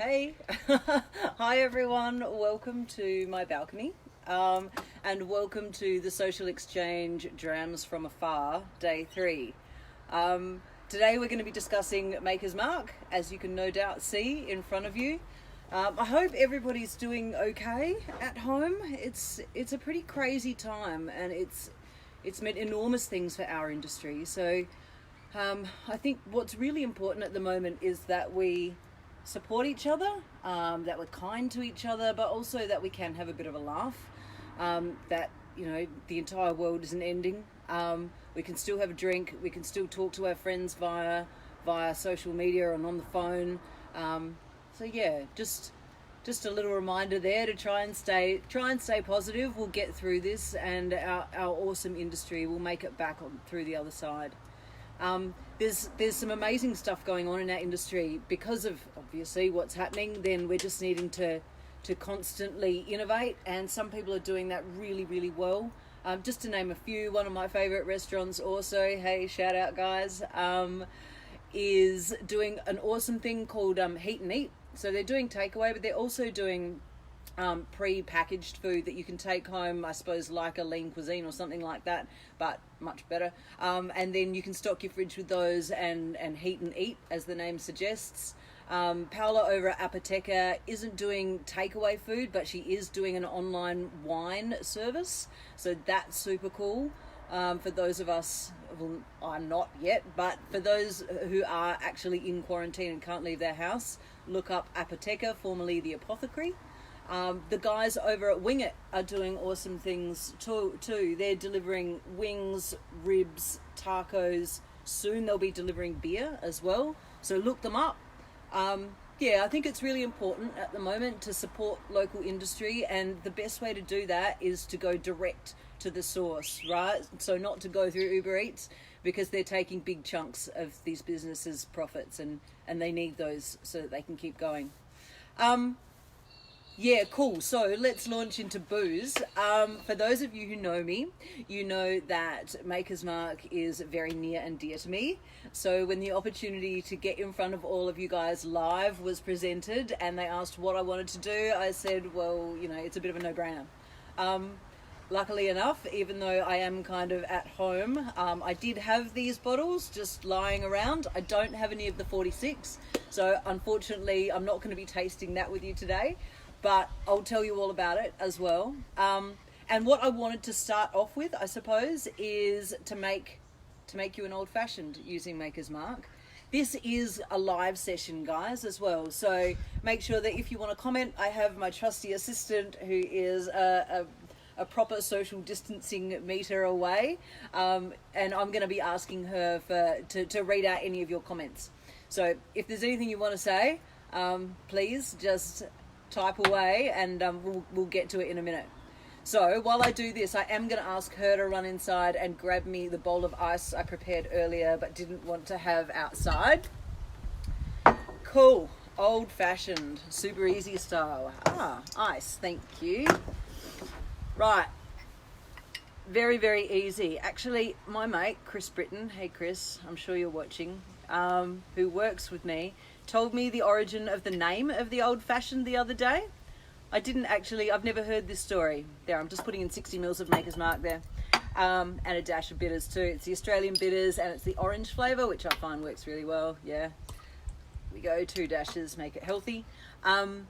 Hey, hi everyone, welcome to my balcony and welcome to the Social Exchange Drams from Afar, day 3. Today we're going to be discussing Maker's Mark, as you can no doubt see in front of you. I hope everybody's doing okay at home. It's a pretty crazy time and it's meant enormous things for our industry. So I think what's really important at the moment is that we support each other, that we're kind to each other, but also that we can have a bit of a laugh, that, you know, the entire world isn't ending. We can still have a drink, we can still talk to our friends via social media and on the phone. So yeah, just a little reminder there to try and stay positive. We'll get through this and our awesome industry will make it back through the other side. There's some amazing stuff going on in our industry because of obviously what's happening. Then we're just needing to constantly innovate, and some people are doing that really, really well. Just to name a few, one of my favorite restaurants also, hey, shout out guys, is doing an awesome thing called Heat and Eat. So they're doing takeaway, but they're also doing pre-packaged food that you can take home, I suppose, like a Lean Cuisine or something like that, but much better. And then you can stock your fridge with those and heat and eat, as the name suggests. Paola over at Apotheca isn't doing takeaway food, but she is doing an online wine service. So that's super cool. For those of us, well, I'm not yet, but for those who are actually in quarantine and can't leave their house, look up Apotheca, formerly The Apothecary. The guys over at Wing It are doing awesome things too. They're delivering wings, ribs, tacos. Soon they'll be delivering beer as well. So look them up. I think it's really important at the moment to support local industry, and the best way to do that is to go direct to the source, right? So not to go through Uber Eats, because they're taking big chunks of these businesses' profits, and they need those so that they can keep going. Yeah, cool. So let's launch into booze. For those of you who know me, you know that Maker's Mark is very near and dear to me. So when the opportunity to get in front of all of you guys live was presented and they asked what I wanted to do, I said, well, you know, it's a bit of a no-brainer. Luckily enough, even though I am kind of at home, I did have these bottles just lying around. I don't have any of the 46, so unfortunately I'm not going to be tasting that with you today. But I'll tell you all about it as well. And what I wanted to start off with, I suppose, is to make you an old-fashioned using Maker's Mark. This is a live session, guys, as well. So make sure that if you want to comment, I have my trusty assistant who is a proper social distancing meter away. And I'm going to be asking her to read out any of your comments. So if there's anything you want to say, please just type away and we'll get to it in a minute. So while I do this, I am going to ask her to run inside and grab me the bowl of ice I prepared earlier but didn't want to have outside. Cool. Old-fashioned, super easy style. Ice, thank you. Right. Very, very easy. Actually, my mate, Chris Britton, hey Chris, I'm sure you're watching, who works with me, told me the origin of the name of the old-fashioned the other day. I've never heard this story. There, I'm just putting in 60 mils of Maker's Mark there. And a dash of bitters too. It's the Australian bitters and it's the orange flavour, which I find works really well. Yeah, we go, 2 dashes, make it healthy. So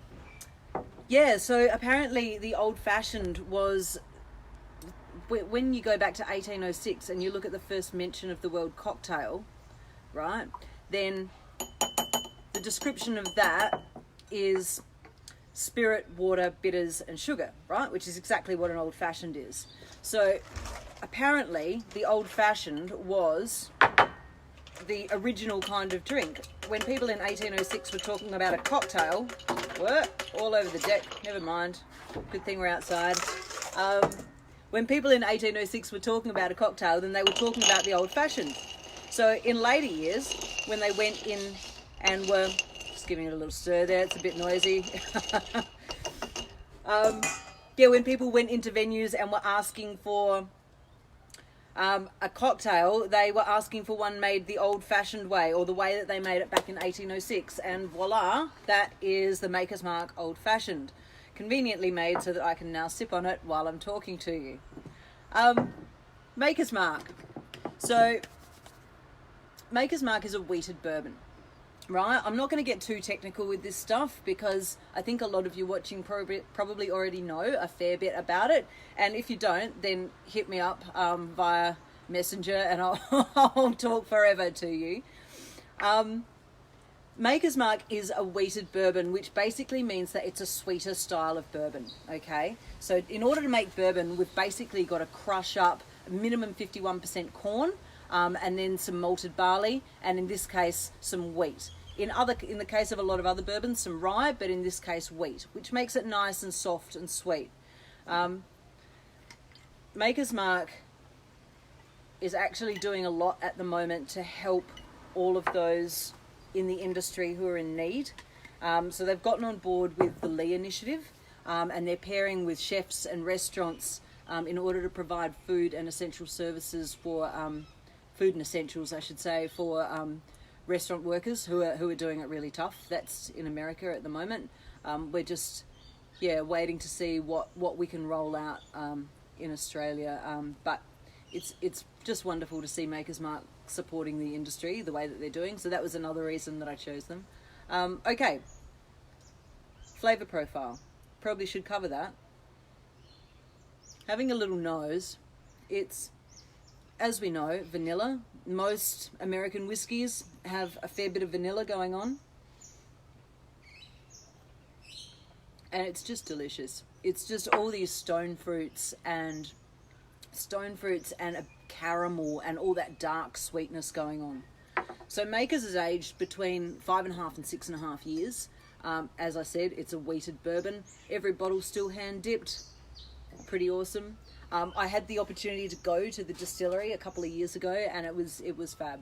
apparently the old-fashioned was, when you go back to 1806 and you look at the first mention of the word cocktail, right, then the description of that is spirit, water, bitters and sugar, right? Which is exactly what an old-fashioned is. So apparently the old-fashioned was the original kind of drink. When people in 1806 were talking about a cocktail, all over the deck, never mind, good thing we're outside. When people in 1806 were talking about a cocktail, then they were talking about the old-fashioned. So in later years, when they went in and were just giving it a little stir there, it's a bit noisy. When people went into venues and were asking for a cocktail, they were asking for one made the old-fashioned way, or the way that they made it back in 1806, and voila, that is the Maker's Mark Old Fashioned, conveniently made so that I can now sip on it while I'm talking to you. Maker's Mark. So, Maker's Mark is a wheated bourbon, right? I'm not going to get too technical with this stuff because I think a lot of you watching probably already know a fair bit about it. And if you don't, then hit me up via Messenger and I'll talk forever to you. Maker's Mark is a wheated bourbon, which basically means that it's a sweeter style of bourbon, okay? So in order to make bourbon, we've basically got to crush up a minimum 51% corn, and then some malted barley, and in this case, some wheat. In the case of a lot of other bourbons, some rye, but in this case, wheat, which makes it nice and soft and sweet. Maker's Mark is actually doing a lot at the moment to help all of those in the industry who are in need. So they've gotten on board with the Lee Initiative, and they're pairing with chefs and restaurants in order to provide food and essential services for food and essentials, I should say, for restaurant workers who are doing it really tough. That's in America at the moment. We're just waiting to see what we can roll out in Australia. But it's just wonderful to see Maker's Mark supporting the industry the way that they're doing. So that was another reason that I chose them. Okay, flavor profile. Probably should cover that. Having a little nose, it's, as we know, vanilla. Most American whiskies have a fair bit of vanilla going on. And it's just delicious. It's just all these stone fruits and a caramel and all that dark sweetness going on. So Maker's is aged between 5.5 and 6.5 years. As I said, it's a wheated bourbon. Every bottle's still hand dipped. Pretty awesome. I had the opportunity to go to the distillery a couple of years ago, and it was fab.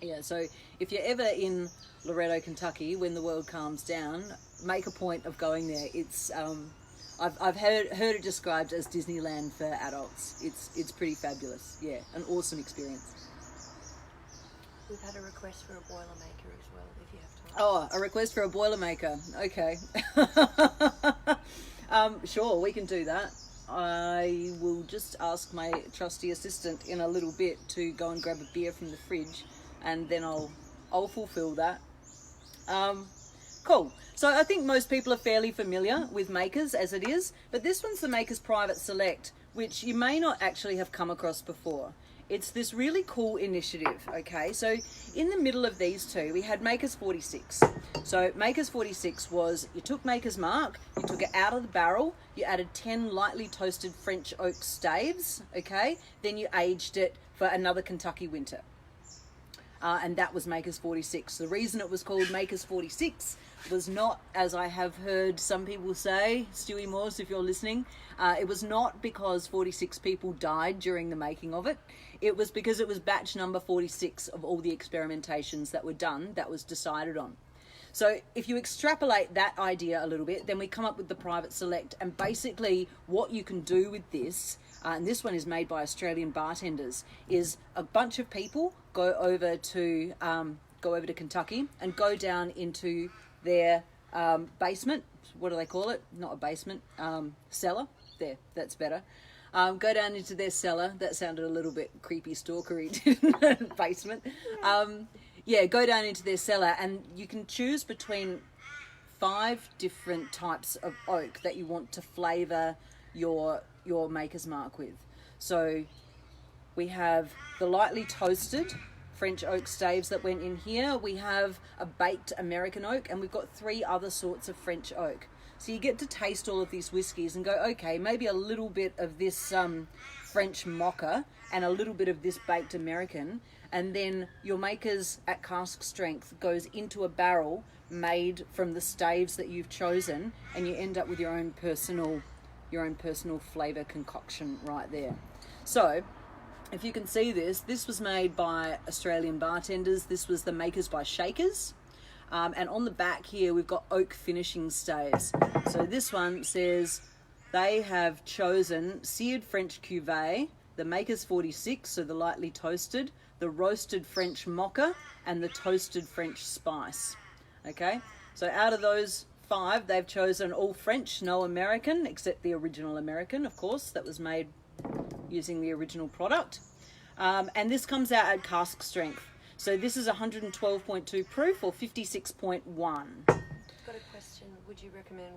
Yeah, so if you're ever in Loretto, Kentucky, when the world calms down, make a point of going there. It's I've heard it described as Disneyland for adults. It's pretty fabulous. Yeah, an awesome experience. We've had a request for a Boilermaker as well, if you have time. Oh, a request for a Boilermaker. Okay. Sure, we can do that. I will just ask my trusty assistant in a little bit to go and grab a beer from the fridge, and then I'll fulfill that. Cool. So I think most people are fairly familiar with Maker's as it is, but this one's the Maker's Private Select, which you may not actually have come across before. It's this really cool initiative, okay? So in the middle of these two, we had Maker's 46. So Maker's 46 was, you took Maker's Mark, you took it out of the barrel, you added 10 lightly toasted French oak staves, okay? Then you aged it for another Kentucky winter. And that was Maker's 46. The reason it was called Maker's 46 was not, as I have heard some people say, Stewie Morse, if you're listening, it was not because 46 people died during the making of it. It was because it was batch number 46 of all the experimentations that were done that was decided on. So if you extrapolate that idea a little bit, then we come up with the Private Select, and basically what you can do with this, and this one is made by Australian bartenders, is a bunch of people go over to Kentucky and go down into their basement. What do they call it? Not a basement, cellar. There, that's better. Go down into their cellar. That sounded a little bit creepy, stalkery, didn't it? Basement. Go down into their cellar, and you can choose between 5 different types of oak that you want to flavour your Maker's Mark with. So we have the lightly toasted French oak staves that went in here. We have a baked American oak, and we've got 3 other sorts of French oak. So you get to taste all of these whiskies and go, okay, maybe a little bit of this French mocha and a little bit of this baked American, and then your Maker's at cask strength goes into a barrel made from the staves that you've chosen, and you end up with your own personal flavour concoction right there. So if you can see this was made by Australian bartenders. This was the Makers by Shakers. And on the back here, we've got oak finishing staves. So this one says they have chosen seared French cuvee, the Maker's 46, so the lightly toasted, the roasted French mocha, and the toasted French spice. Okay, so out of those 5, they've chosen all French, no American, except the original American, of course, that was made using the original product. And this comes out at cask strength. So this is 112.2 proof or 56.1. Got a question. Would you recommend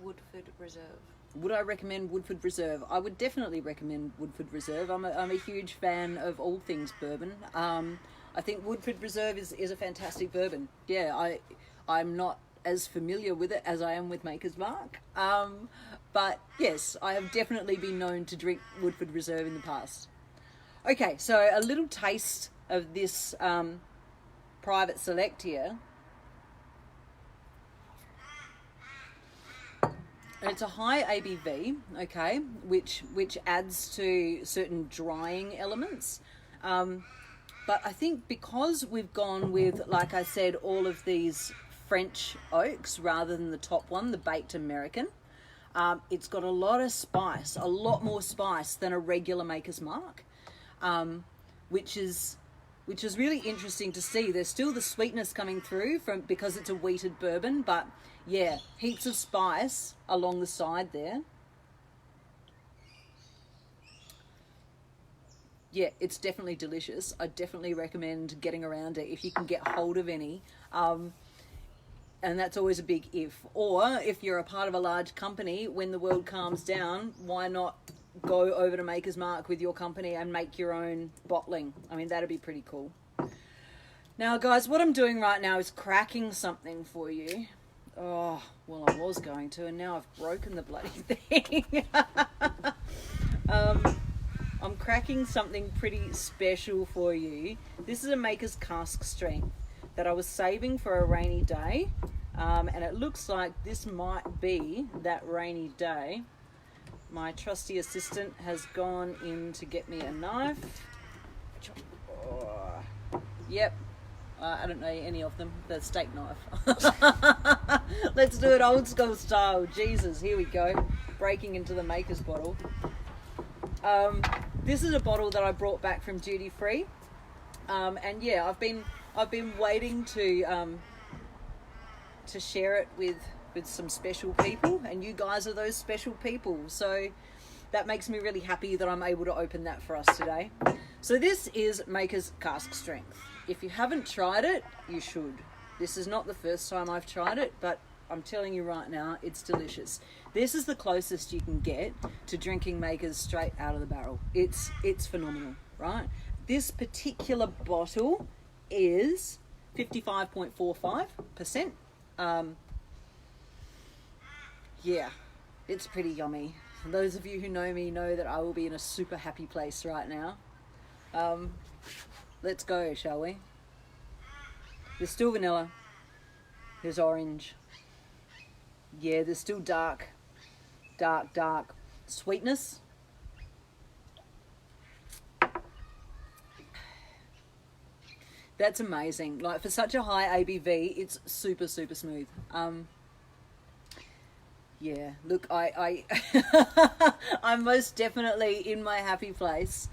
Woodford Reserve? Would I recommend Woodford Reserve? I would definitely recommend Woodford Reserve. I'm a huge fan of all things bourbon. I think Woodford Reserve is a fantastic bourbon. Yeah, I'm not as familiar with it as I am with Maker's Mark. But yes, I have definitely been known to drink Woodford Reserve in the past. Okay, so a little taste of this private select here. And it's a high ABV, okay, which adds to certain drying elements. But I think because we've gone with, like I said, all of these French oaks rather than the top one, the baked American, it's got a lot of spice, a lot more spice than a regular Maker's Mark, which is really interesting to see. There's still the sweetness coming through because it's a wheated bourbon, but yeah, heaps of spice along the side there. Yeah, it's definitely delicious. I definitely recommend getting around it if you can get hold of any. And that's always a big if. Or if you're a part of a large company, when the world calms down, why not go over to Maker's Mark with your company and make your own bottling? I mean, that'd be pretty cool. Now, guys, what I'm doing right now is cracking something for you. Oh, well, I was going to, and now I've broken the bloody thing. I'm cracking something pretty special for you. This is a Maker's cask strength that I was saving for a rainy day. And it looks like this might be that rainy day. My trusty assistant has gone in to get me a knife. Oh, yep. I don't know any of them. The steak knife. Let's do it old school style. Jesus, here we go. Breaking into the Maker's bottle. This is a bottle that I brought back from duty free. And yeah, I've been waiting to share it with some special people, and you guys are those special people. So that makes me really happy that I'm able to open that for us today. So this is Maker's cask strength. If you haven't tried it, you should. This is not the first time I've tried it, but I'm telling you right now, it's delicious. This is the closest you can get to drinking Maker's straight out of the barrel. It's phenomenal, right? This particular bottle is 55.45%. Yeah, it's pretty yummy. Those of you who know me know that I will be in a super happy place right now. Let's go, shall we? There's still vanilla. There's orange. Yeah, there's still dark sweetness. That's amazing. Like, for such a high ABV, it's super, super smooth. Yeah, look, I I'm most definitely in my happy place.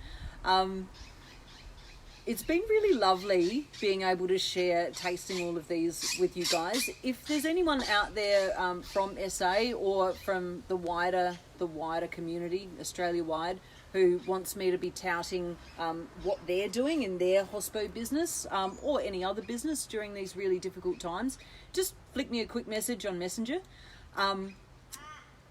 It's been really lovely being able to share tasting all of these with you guys. If there's anyone out there from SA or from the wider community, Australia-wide, who wants me to be touting what they're doing in their hospo business or any other business during these really difficult times, just flick me a quick message on Messenger.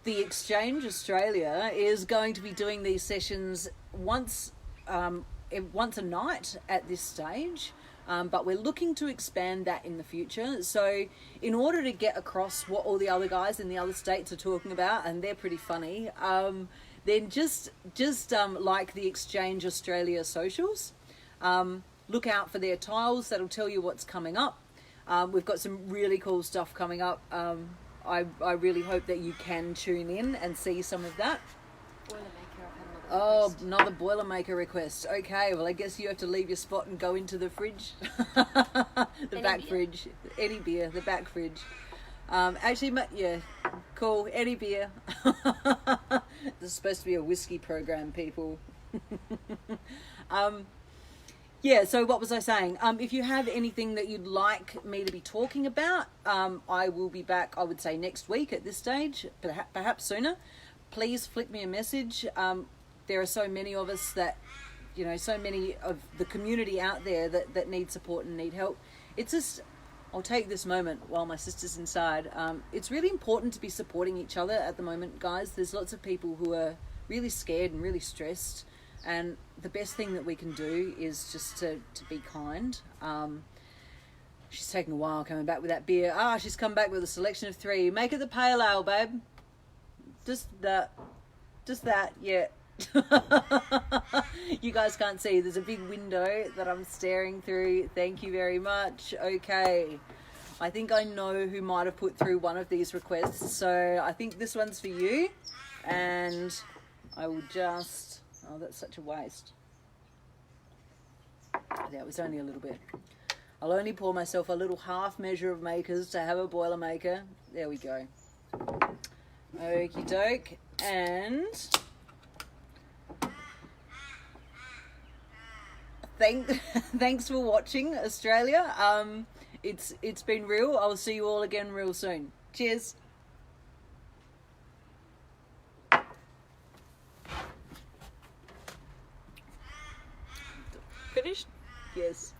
The Exchange Australia is going to be doing these sessions once a night at this stage, but we're looking to expand that in the future. So in order to get across what all the other guys in the other states are talking about, and they're pretty funny, then just like the Exchange Australia socials, look out for their tiles that'll tell you what's coming up. We've got some really cool stuff coming up. I really hope that you can tune in and see some of that. Oh, another Boilermaker request. Okay, well, I guess you have to leave your spot and go into the fridge. The back fridge. Any beer, the back fridge. Actually, yeah, cool. Any beer. This is supposed to be a whiskey program, people. Yeah, so what was I saying? If you have anything that you'd like me to be talking about, I will be back, I would say, next week at this stage, perhaps sooner. Please flick me a message. There are so many of us that, so many of the community out there that need support and need help. It's just, I'll take this moment while my sister's inside. It's really important to be supporting each other at the moment, guys. There's lots of people who are really scared and really stressed. And the best thing that we can do is just to be kind. She's taking a while coming back with that beer. She's come back with a selection of 3. Make it the pale ale, babe. Just that, yeah. You guys can't see. There's a big window that I'm staring through. Thank you very much. Okay. I think I know who might have put through one of these requests. So I think this one's for you. And I will just... Oh, that's such a waste. That was only a little bit. I'll only pour myself a little half measure of Makers to have a Boilermaker. There we go. Okie doke. And thanks for watching, Australia. It's been real. I'll see you all again real soon. Cheers. Finished? Yes.